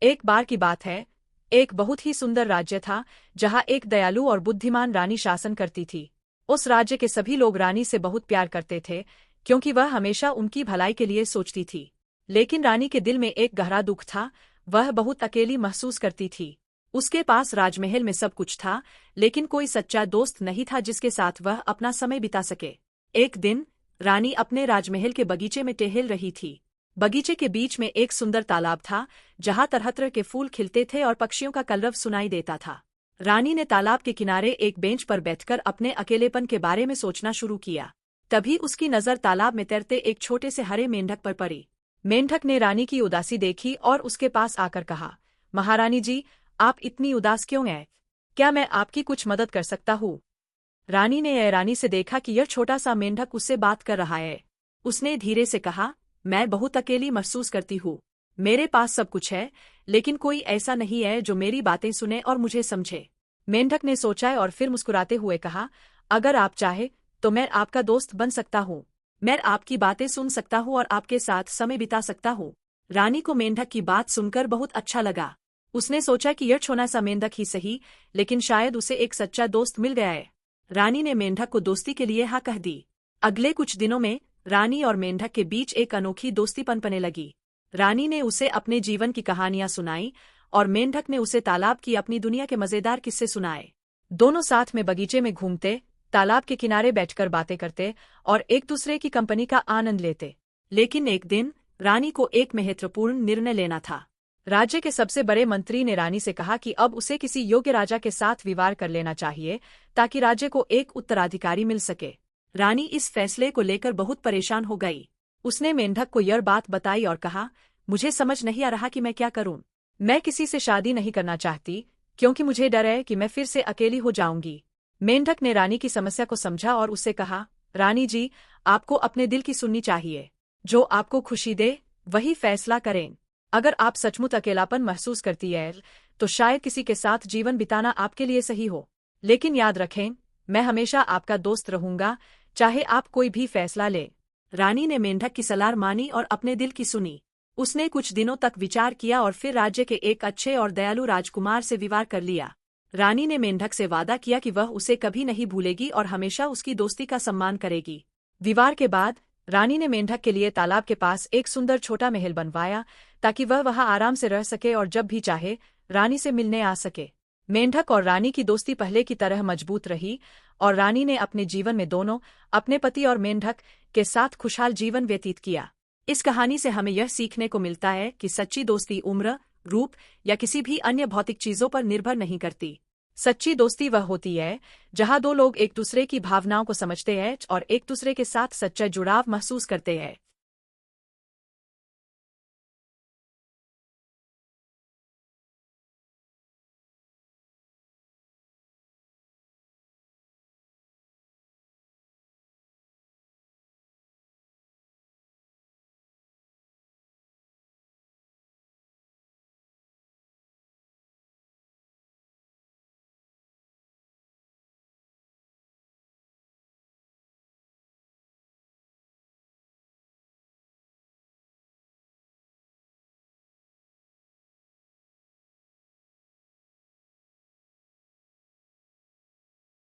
एक बार की बात है, एक बहुत ही सुंदर राज्य था जहां एक दयालु और बुद्धिमान रानी शासन करती थी। उस राज्य के सभी लोग रानी से बहुत प्यार करते थे क्योंकि वह हमेशा उनकी भलाई के लिए सोचती थी। लेकिन रानी के दिल में एक गहरा दुख था, वह बहुत अकेली महसूस करती थी। उसके पास राजमहल में सब कुछ था, लेकिन कोई सच्चा दोस्त नहीं था जिसके साथ वह अपना समय बिता सके। एक दिन रानी अपने राजमहल के बगीचे में टहल रही थी। बगीचे के बीच में एक सुंदर तालाब था जहां तरह तरह के फूल खिलते थे और पक्षियों का कलरव सुनाई देता था। रानी ने तालाब के किनारे एक बेंच पर बैठकर अपने अकेलेपन के बारे में सोचना शुरू किया। तभी उसकी नजर तालाब में तैरते एक छोटे से हरे मेंढक पर पड़ी। मेंढक ने रानी की उदासी देखी और उसके पास आकर कहा, महारानी जी, आप इतनी उदास क्यों हैं? क्या मैं आपकी कुछ मदद कर सकता हूँ? रानी ने रानी से देखा कि यह छोटा सा मेंढक उससे बात कर रहा है। उसने धीरे से कहा, मैं बहुत अकेली महसूस करती हूँ। मेरे पास सब कुछ है, लेकिन कोई ऐसा नहीं है जो मेरी बातें सुने और मुझे समझे। मेंढक ने सोचा और फिर मुस्कुराते हुए कहा, अगर आप चाहे तो मैं आपका दोस्त बन सकता हूँ। मैं आपकी बातें सुन सकता हूँ और आपके साथ समय बिता सकता हूँ। रानी को मेंढक की बात सुनकर बहुत अच्छा लगा। उसने सोचा कि यह छोटा सा मेंढक ही सही, लेकिन शायद उसे एक सच्चा दोस्त मिल गया है। रानी ने मेंढक को दोस्ती के लिए हाँ कह दी। अगले कुछ दिनों में रानी और मेंढक के बीच एक अनोखी दोस्ती पनपने लगी। रानी ने उसे अपने जीवन की कहानियां सुनाई और मेंढक ने उसे तालाब की अपनी दुनिया के मजेदार किस्से सुनाए। दोनों साथ में बगीचे में घूमते, तालाब के किनारे बैठकर बातें करते और एक दूसरे की कंपनी का आनंद लेते। लेकिन एक दिन रानी को एक महत्वपूर्ण निर्णय लेना था। राज्य के सबसे बड़े मंत्री ने रानी से कहा कि अब उसे किसी योग्य राजा के साथ विवाह कर लेना चाहिए ताकि राज्य को एक उत्तराधिकारी मिल सके। रानी इस फैसले को लेकर बहुत परेशान हो गई। उसने मेंढक को यह बात बताई और कहा, मुझे समझ नहीं आ रहा कि मैं क्या करूं। मैं किसी से शादी नहीं करना चाहती क्योंकि मुझे डर है कि मैं फिर से अकेली हो जाऊंगी। मेंढक ने रानी की समस्या को समझा और उससे कहा, रानी जी, आपको अपने दिल की सुननी चाहिए। जो आपको खुशी दे वही फैसला करें। अगर आप सचमुच अकेलापन महसूस करती है तो शायद किसी के साथ जीवन बिताना आपके लिए सही हो। लेकिन याद रखें, मैं हमेशा आपका दोस्त रहूंगा, चाहे आप कोई भी फैसला ले। रानी ने मेंढक की सलाह मानी और अपने दिल की सुनी। उसने कुछ दिनों तक विचार किया और फिर राज्य के एक अच्छे और दयालु राजकुमार से विवाह कर लिया। रानी ने मेंढक से वादा किया कि वह उसे कभी नहीं भूलेगी और हमेशा उसकी दोस्ती का सम्मान करेगी। विवाह के बाद रानी ने मेंढक के लिए तालाब के पास एक सुंदर छोटा महल बनवाया ताकि वह वहां आराम से रह सके और जब भी चाहे रानी से मिलने आ सके। मेंढक और रानी की दोस्ती पहले की तरह मजबूत रही और रानी ने अपने जीवन में दोनों, अपने पति और मेंढक के साथ खुशहाल जीवन व्यतीत किया। इस कहानी से हमें यह सीखने को मिलता है कि सच्ची दोस्ती उम्र, रूप या किसी भी अन्य भौतिक चीजों पर निर्भर नहीं करती। सच्ची दोस्ती वह होती है जहां दो लोग एक दूसरे की भावनाओं को समझते हैं और एक दूसरे के साथ सच्चा जुड़ाव महसूस करते हैं।